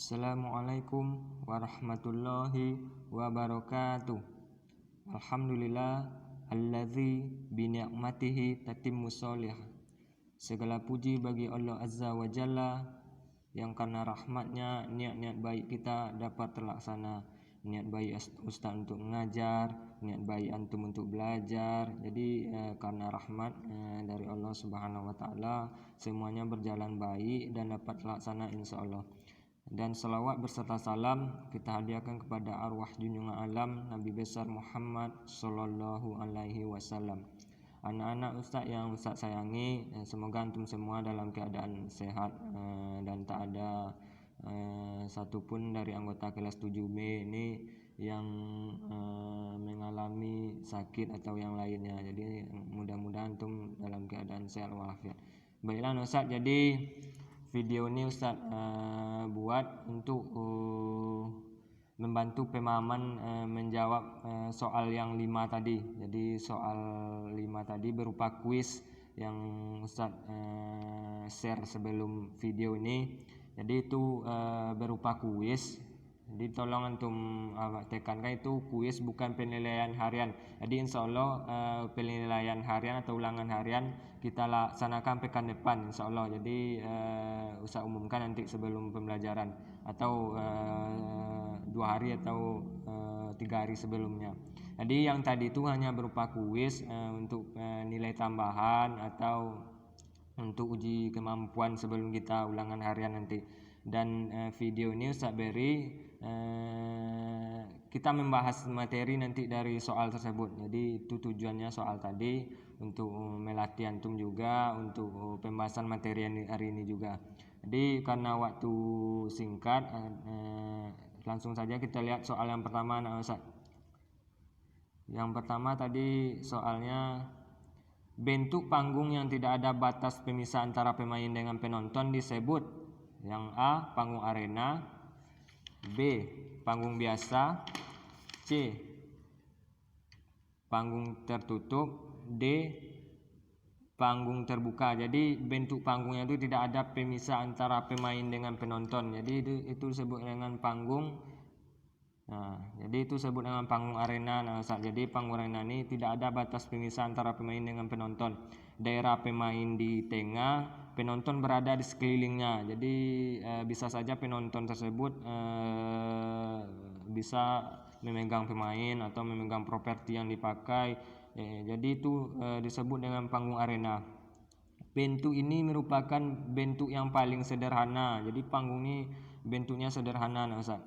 Assalamualaikum warahmatullahi wabarakatuh. Alhamdulillah allazi bi ni'matihi tatimmu sholihah. Segala puji bagi Allah Azza wa Jalla yang karena rahmatnya niat-niat baik kita dapat terlaksana. Niat baik ustaz untuk mengajar, niat baik antum untuk belajar. Jadi karena rahmat dari Allah Subhanahu wa taala semuanya berjalan baik dan dapat terlaksana insyaallah. Dan salawat berserta salam kita hadiahkan kepada arwah junjungan alam Nabi besar Muhammad sallallahu alaihi wasallam. Anak-anak ustaz yang ustaz sayangi, semoga antum semua dalam keadaan sehat dan tak ada satupun dari anggota kelas 7B ini yang mengalami sakit atau yang lainnya. Jadi mudah-mudahan antum dalam keadaan sehat walafiat. Baiklah ustaz, jadi video ini Ustaz buat untuk membantu pemahaman menjawab soal yang 5 tadi. Jadi soal 5 tadi berupa kuis yang Ustaz share sebelum video ini. Jadi itu berupa kuis. Jadi tolong antum tekankan itu kuis bukan penilaian harian. Jadi insya Allah penilaian harian atau ulangan harian kita laksanakan pekan depan insya Allah. Jadi usah umumkan nanti sebelum pembelajaran atau 2 hari atau 3 hari sebelumnya. Jadi yang tadi itu hanya berupa kuis untuk nilai tambahan atau untuk uji kemampuan sebelum kita ulangan harian nanti. Dan video ini Ustaz beri kita membahas materi nanti dari soal tersebut. Jadi itu tujuannya soal tadi untuk melatih antum juga untuk pembahasan materi hari ini juga. Jadi karena waktu singkat langsung saja kita lihat soal yang pertama Ustaz. Yang pertama tadi soalnya bentuk panggung yang tidak ada batas pemisah antara pemain dengan penonton disebut. Yang A, panggung arena. B, panggung biasa. C, panggung tertutup. D, panggung terbuka. Jadi bentuk panggungnya itu tidak ada pemisah antara pemain dengan penonton. Jadi itu disebut dengan panggung. Nah, jadi itu disebut dengan panggung arena. Jadi panggung arena ini tidak ada batas pemisah antara pemain dengan penonton. Daerah pemain di tengah, penonton berada di sekelilingnya. Jadi bisa saja penonton tersebut bisa memegang pemain atau memegang properti yang dipakai. Jadi itu disebut dengan panggung arena. Bentuk ini merupakan bentuk yang paling sederhana. Jadi panggung ini bentuknya sederhana Ustaz.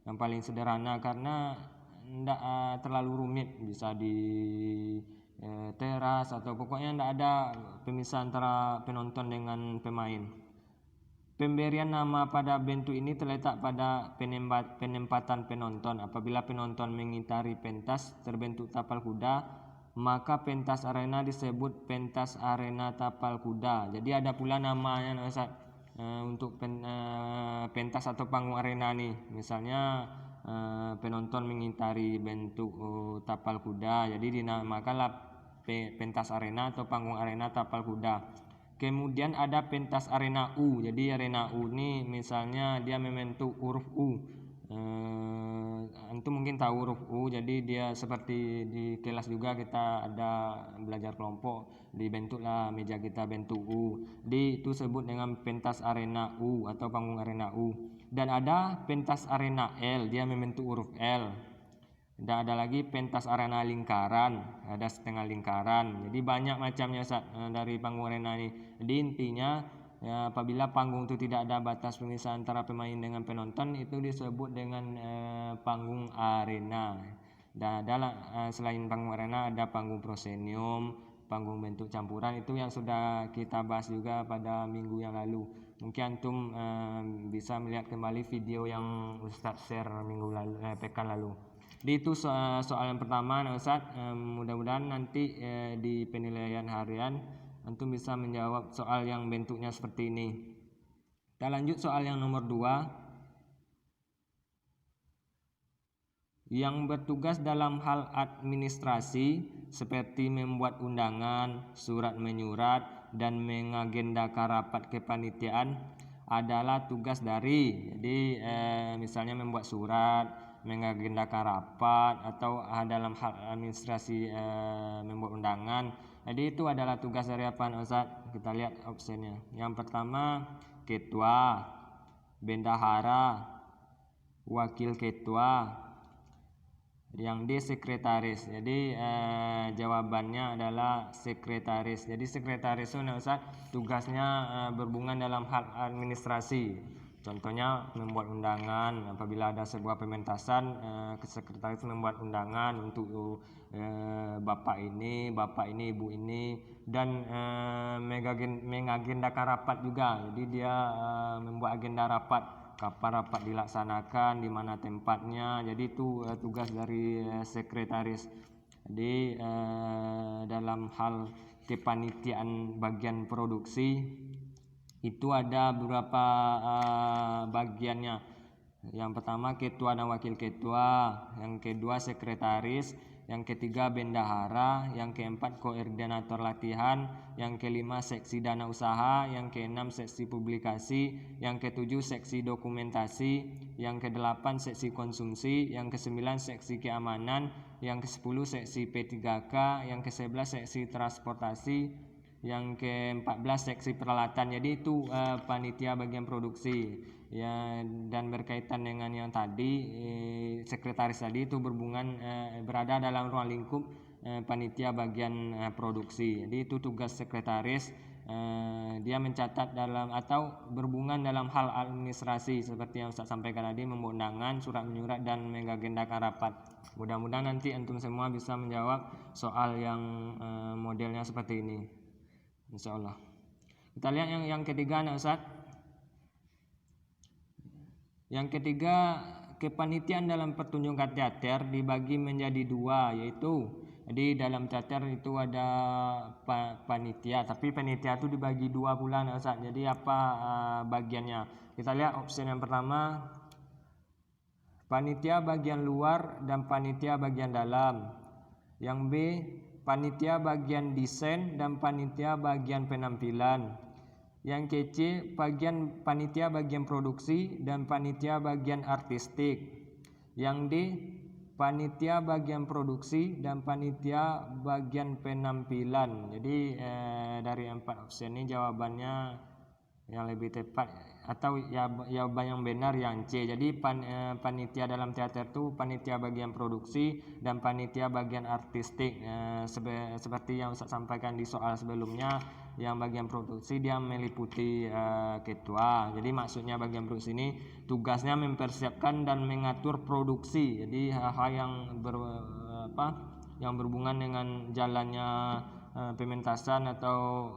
Yang paling sederhana karena tidak terlalu rumit, bisa di teras atau pokoknya tidak ada pemisah antara penonton dengan pemain. Pemberian nama pada bentuk ini terletak pada penempatan penonton. Apabila penonton mengitari pentas terbentuk tapal kuda, maka pentas arena disebut pentas arena tapal kuda. Jadi ada pula namanya Ustaz untuk pentas atau panggung arena nih. Misalnya penonton mengitari bentuk tapal kuda, jadi dinamakanlah pentas arena atau panggung arena tapal kuda. Kemudian ada pentas arena U. Jadi arena U ini misalnya dia membentuk huruf U. Antum mungkin tahu huruf U. Jadi dia seperti di kelas juga kita ada belajar kelompok, dibentuklah meja kita bentuk U. Jadi itu sebut dengan pentas arena U atau panggung arena U. Dan ada pentas arena L, dia membentuk huruf L. Dan ada lagi pentas arena lingkaran, ada setengah lingkaran. Jadi banyak macamnya dari panggung arena ini. Jadi intinya apabila panggung itu tidak ada batas pemisah antara pemain dengan penonton, itu disebut dengan panggung arena. Dan ada selain panggung arena ada panggung proscenium, panggung bentuk campuran, itu yang sudah kita bahas juga pada minggu yang lalu. Mungkin antum bisa melihat kembali video yang Ustaz share minggu lalu, pekan lalu. Jadi itu soal yang pertama Ustaz. Mudah-mudahan nanti di penilaian harian antum bisa menjawab soal yang bentuknya seperti ini. Kita lanjut soal yang nomor 2. Yang bertugas dalam hal administrasi seperti membuat undangan, surat menyurat, dan mengagendakan rapat kepanitiaan adalah tugas dari. Jadi misalnya membuat surat, mengagendakan rapat, atau dalam hal administrasi membuat undangan. Jadi itu adalah tugas dari apa Ustaz? Kita lihat opsinya. Yang pertama ketua, bendahara, wakil ketua, yang D sekretaris. Jadi jawabannya adalah sekretaris. Jadi sekretaris itu Ustaz tugasnya berhubungan dalam hal administrasi. Contohnya membuat undangan, apabila ada sebuah pementasan, sekretaris membuat undangan untuk bapak ini, ibu ini, dan mengagendakan rapat juga. Jadi dia membuat agenda rapat, kapan rapat dilaksanakan, di mana tempatnya. Jadi itu tugas dari sekretaris. Jadi dalam hal kepanitiaan bagian produksi itu ada beberapa bagiannya. Yang pertama ketua dan wakil ketua, yang kedua sekretaris, yang ketiga bendahara, yang keempat koordinator latihan, yang kelima seksi dana usaha, yang keenam seksi publikasi, yang ketujuh seksi dokumentasi, yang kedelapan seksi konsumsi, yang kesembilan seksi keamanan, yang kesepuluh seksi P3K, yang kesebelas seksi transportasi, yang ke-14 seksi peralatan. Jadi itu panitia bagian produksi ya, dan berkaitan dengan yang tadi sekretaris tadi itu berhubungan berada dalam ruang lingkup panitia bagian produksi. Jadi itu tugas sekretaris, dia mencatat dalam atau berhubungan dalam hal administrasi seperti yang Ustaz sampaikan tadi, membuat undangan, surat menyurat, dan mengagendakan rapat. Mudah-mudahan nanti antum semua bisa menjawab soal yang modelnya seperti ini, insyaallah. Kita lihat yang ketiga anak Ustaz. Yang ketiga, kepanitiaan dalam pertunjukan teater dibagi menjadi dua, yaitu jadi dalam teater itu ada panitia, tapi panitia itu dibagi dua pula anak Ustaz. Jadi apa bagiannya? Kita lihat opsi yang pertama, panitia bagian luar dan panitia bagian dalam. Yang B, panitia bagian desain dan panitia bagian penampilan. Yang C, panitia bagian produksi dan panitia bagian artistik. Yang D, panitia bagian produksi dan panitia bagian penampilan. Jadi dari 4 opsi ini jawabannya yang lebih tepat atau jawaban yang benar yang C. Jadi panitia dalam teater itu panitia bagian produksi dan panitia bagian artistik. Seperti yang saya sampaikan di soal sebelumnya, yang bagian produksi dia meliputi ketua. Jadi maksudnya bagian produksi ini tugasnya mempersiapkan dan mengatur produksi. Jadi hal-hal yang berhubungan dengan jalannya pementasan atau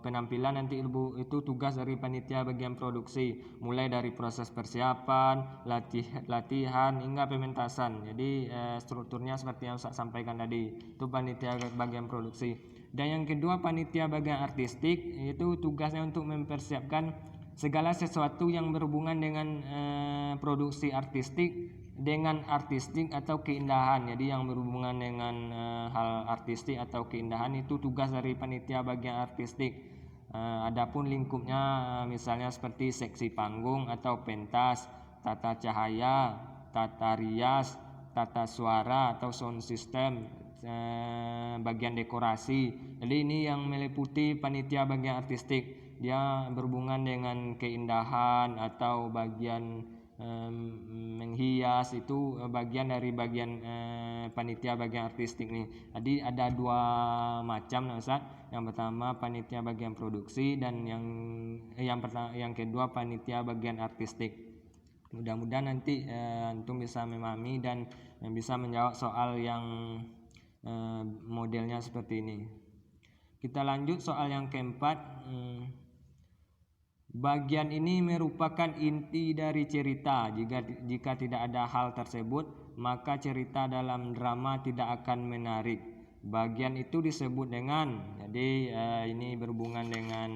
penampilan nanti itu tugas dari panitia bagian produksi, mulai dari proses persiapan, latihan hingga pementasan. Jadi strukturnya seperti yang saya sampaikan tadi, itu panitia bagian produksi. Dan yang kedua, panitia bagian artistik, itu tugasnya untuk mempersiapkan segala sesuatu yang berhubungan dengan produksi artistik, dengan artistik atau keindahan. Jadi yang berhubungan dengan hal artistik atau keindahan itu tugas dari panitia bagian artistik. Adapun lingkupnya misalnya seperti seksi panggung atau pentas, tata cahaya, tata rias, tata suara atau sound system, bagian dekorasi. Jadi ini yang meliputi panitia bagian artistik. Dia berhubungan dengan keindahan atau bagian menghias, itu bagian dari bagian panitia bagian artistik nih. Jadi ada dua macam Ustaz. Yang pertama panitia bagian produksi dan yang kedua panitia bagian artistik. Mudah-mudahan nanti antum bisa memahami dan bisa menjawab soal yang modelnya seperti ini. Kita lanjut soal yang keempat. Bagian ini merupakan inti dari cerita. Jika tidak ada hal tersebut, maka cerita dalam drama tidak akan menarik. Bagian itu disebut dengan, jadi ini berhubungan dengan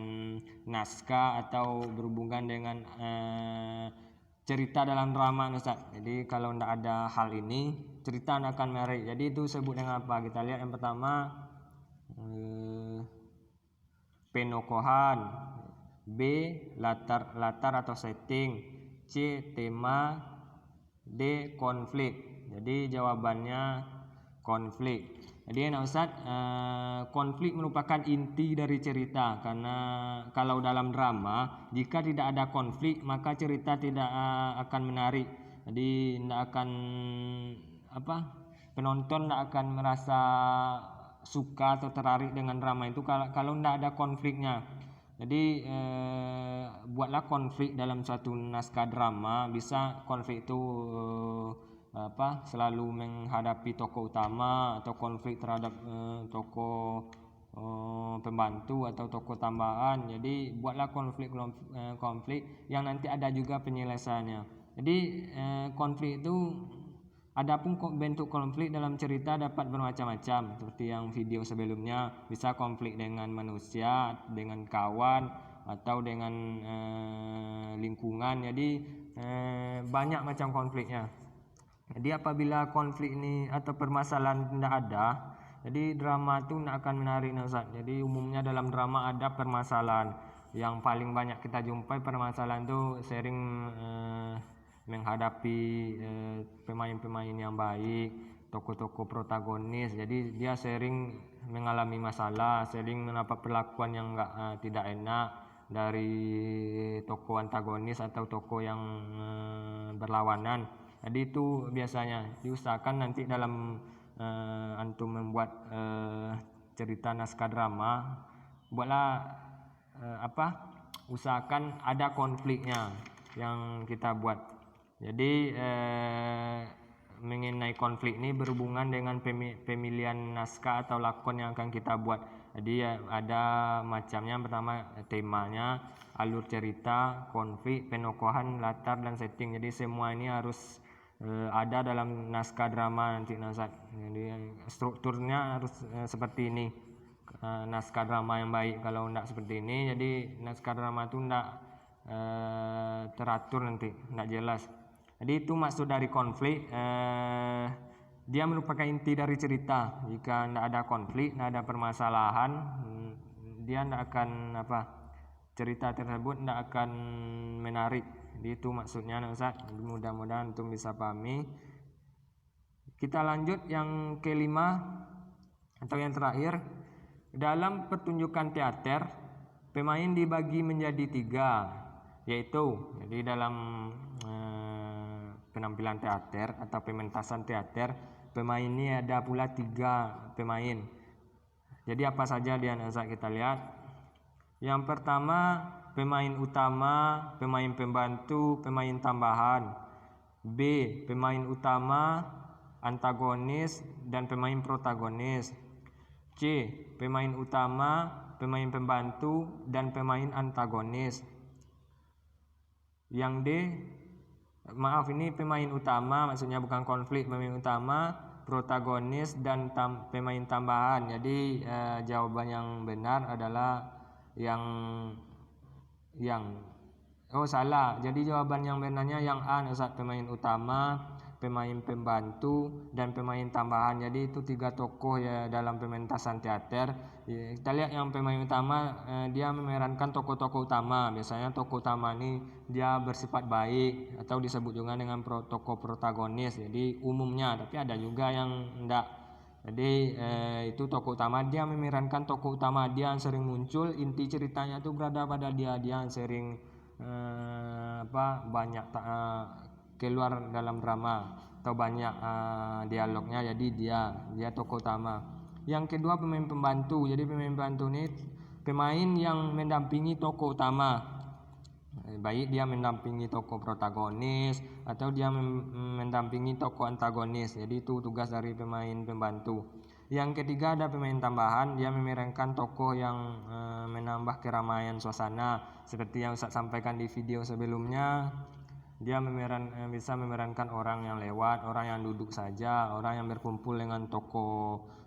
naskah atau berhubungan dengan cerita dalam drama Ustaz. Jadi kalau tidak ada hal ini, cerita tidak akan menarik. Jadi itu disebut dengan apa? Kita lihat yang pertama, penokohan. B. Latar atau setting. C. Tema. D. Konflik. Jadi jawabannya konflik. Jadi Ustadz, konflik merupakan inti dari cerita, karena kalau dalam drama jika tidak ada konflik maka cerita tidak akan menarik. Jadi tidak akan penonton tidak akan merasa suka atau tertarik dengan drama itu kalau tidak ada konfliknya. Jadi buatlah konflik dalam suatu naskah drama. Bisa konflik itu selalu menghadapi tokoh utama atau konflik terhadap tokoh pembantu atau tokoh tambahan. Jadi buatlah konflik yang nanti ada juga penyelesaiannya. Jadi konflik itu, adapun bentuk konflik dalam cerita dapat bermacam-macam, seperti yang video sebelumnya. Bisa konflik dengan manusia, dengan kawan, atau dengan lingkungan. Jadi banyak macam konfliknya. Jadi apabila konflik ini atau permasalahan tidak ada, jadi drama itu tidak akan menarik, Ustaz. Jadi umumnya dalam drama ada permasalahan. Yang paling banyak kita jumpai permasalahan itu sering menghadapi pemain-pemain yang baik, tokoh-tokoh protagonis. Jadi dia sering mengalami masalah, sering mendapat perlakuan yang tidak enak dari tokoh antagonis atau tokoh yang berlawanan. Jadi itu biasanya diusahakan nanti dalam antum membuat cerita naskah drama, buatlah usahakan ada konfliknya yang kita buat. Jadi mengenai konflik ini berhubungan dengan pemilihan naskah atau lakon yang akan kita buat. Jadi ada macamnya. Pertama temanya, alur cerita, konflik, penokohan, latar, dan setting. Jadi semua ini harus ada dalam naskah drama nanti, Ustaz. Jadi strukturnya harus seperti ini. Naskah drama yang baik. Kalau tidak seperti ini, jadi naskah drama itu tidak teratur nanti, tidak jelas. Jadi itu maksud dari konflik. Dia merupakan inti dari cerita. Jika tidak ada konflik, tidak ada permasalahan, dia tidak akan cerita tersebut tidak akan menarik. Jadi itu maksudnya, Ustaz. Mudah-mudahan antum bisa pahami. Kita lanjut yang kelima atau yang terakhir. Dalam pertunjukan teater, pemain dibagi menjadi 3, yaitu jadi dalam penampilan teater atau pementasan teater, pemain ini ada pula 3 pemain. Jadi apa saja dia, Ustaz, kita lihat. Yang pertama, pemain utama, pemain pembantu, pemain tambahan. B. Pemain utama, antagonis, dan pemain protagonis. C. Pemain utama, pemain pembantu, dan pemain antagonis. Yang D, ini pemain utama, maksudnya bukan konflik. Pemain utama, protagonis, dan pemain tambahan. Jadi jawaban yang benar adalah yang salah. Jadi jawaban yang benarnya yang A, Ustaz. Pemain utama, pemain pembantu, dan pemain tambahan. Jadi itu 3 tokoh ya dalam pementasan teater. Kita lihat yang pemain utama, dia memerankan tokoh-tokoh utama. Biasanya tokoh utama ini dia bersifat baik atau disebut juga dengan tokoh protagonis. Jadi umumnya, tapi ada juga yang enggak. Jadi itu tokoh utama, dia memerankan tokoh utama, dia yang sering muncul, inti ceritanya itu berada pada dia yang sering banyak keluar dalam drama atau banyak dialognya. Jadi dia tokoh utama. Yang kedua, pemain pembantu. Jadi pemain pembantu ini pemain yang mendampingi tokoh utama, baik dia mendampingi tokoh protagonis atau dia mendampingi tokoh antagonis. Jadi itu tugas dari pemain pembantu. Yang ketiga, ada pemain tambahan. Dia memerankan tokoh yang menambah keramaian suasana. Seperti yang Ustaz sampaikan di video sebelumnya, dia bisa memerankan orang yang lewat, orang yang duduk saja, orang yang berkumpul dengan tokoh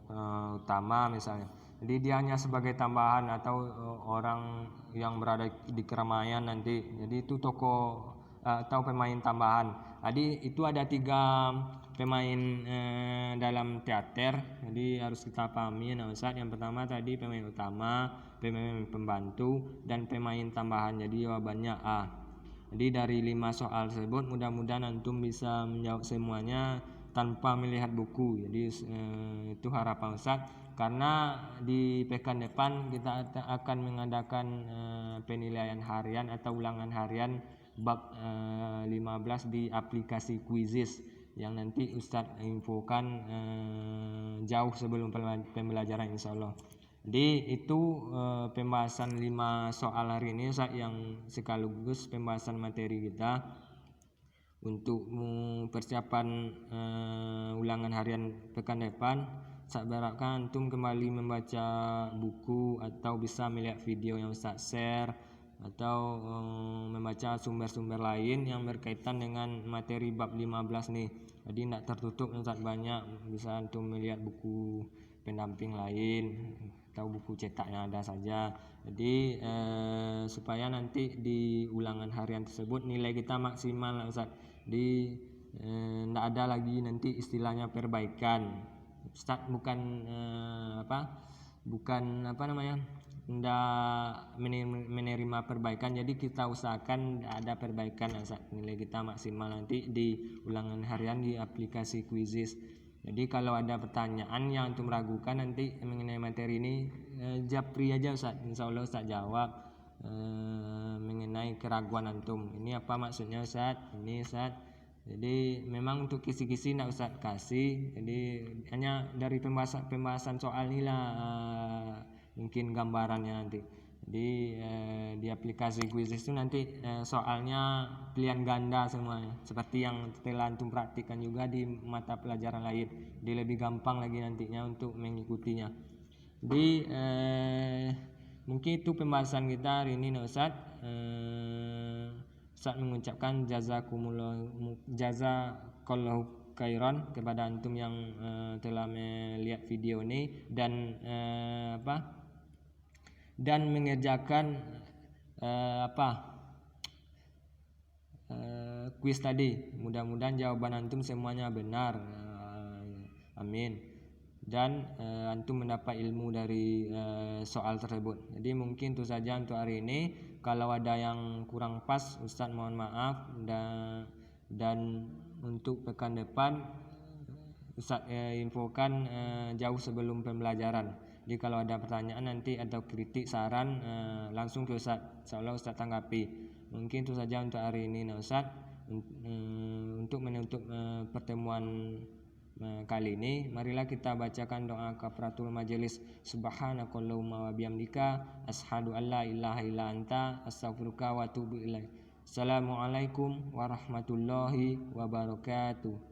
utama misalnya. Jadi dia hanya sebagai tambahan atau orang yang berada di keramaian nanti. Jadi itu tokoh atau pemain tambahan. Jadi itu ada 3 pemain dalam teater, jadi harus kita pahami ya Ustaz. Yang pertama tadi pemain utama, pemain pembantu, dan pemain tambahan. Jadi jawabannya A. Jadi dari 5 soal tersebut mudah-mudahan antum bisa menjawab semuanya tanpa melihat buku. Jadi itu harapan Ustaz. Karena di pekan depan kita akan mengadakan penilaian harian atau ulangan harian bab 15 di aplikasi Quizizz yang nanti Ustadz infokan jauh sebelum pembelajaran insyaallah. Jadi itu pembahasan 5 soal hari ini Ustadz, yang sekaligus pembahasan materi kita untuk persiapan ulangan harian pekan depan. Saya berharapkan antum kembali membaca buku atau bisa melihat video yang Ustaz share atau membaca sumber-sumber lain yang berkaitan dengan materi bab 15 nih. Jadi tidak tertutup Ustaz, banyak, bisa antum melihat buku pendamping lain atau buku cetak yang ada saja. Jadi supaya nanti di ulangan harian tersebut nilai kita maksimal Ustaz. Di tidak ada lagi nanti istilahnya perbaikan. Ustaz bukan tidak menerima perbaikan, jadi kita usahakan ada perbaikan Ustaz. Nilai kita maksimal nanti di ulangan harian di aplikasi Quizizz. Jadi kalau ada pertanyaan yang antum ragukan nanti mengenai materi ini, japri aja Ustaz, insyaallah Ustaz jawab mengenai keraguan antum. Ini apa maksudnya Ustaz? Ini Ustaz. Jadi memang untuk kisi-kisi tidak Ustaz kasih. Jadi hanya dari pembahasan soal inilah mungkin gambarannya nanti. Jadi di aplikasi Quizizz itu nanti soalnya pilihan ganda semuanya, seperti yang telah antum praktikkan juga di mata pelajaran lain. Jadi lebih gampang lagi nantinya untuk mengikutinya. Jadi mungkin itu pembahasan kita hari ini Ustaz. Ustaz mengucapkan jazakallahu khairan kepada antum yang telah melihat video ini dan mengerjakan kuis tadi. Mudah-mudahan jawaban antum semuanya benar. Amin. Dan antum mendapat ilmu dari soal tersebut. Jadi mungkin itu saja untuk hari ini. Kalau ada yang kurang pas Ustaz mohon maaf, dan untuk pekan depan Ustaz infokan jauh sebelum pembelajaran. Jadi kalau ada pertanyaan nanti atau kritik saran langsung ke Ustaz, insyaallah Ustaz tanggapi. Mungkin itu saja untuk hari ini Ustaz. Untuk menutup pertemuan kali ini, marilah kita bacakan doa kafaratul majelis. Subhanakallahumma wa bihamdika asyhadu an la ilaha illa anta astaghfiruka wa atubu ilaik. Assalamualaikum warahmatullahi wabarakatuh.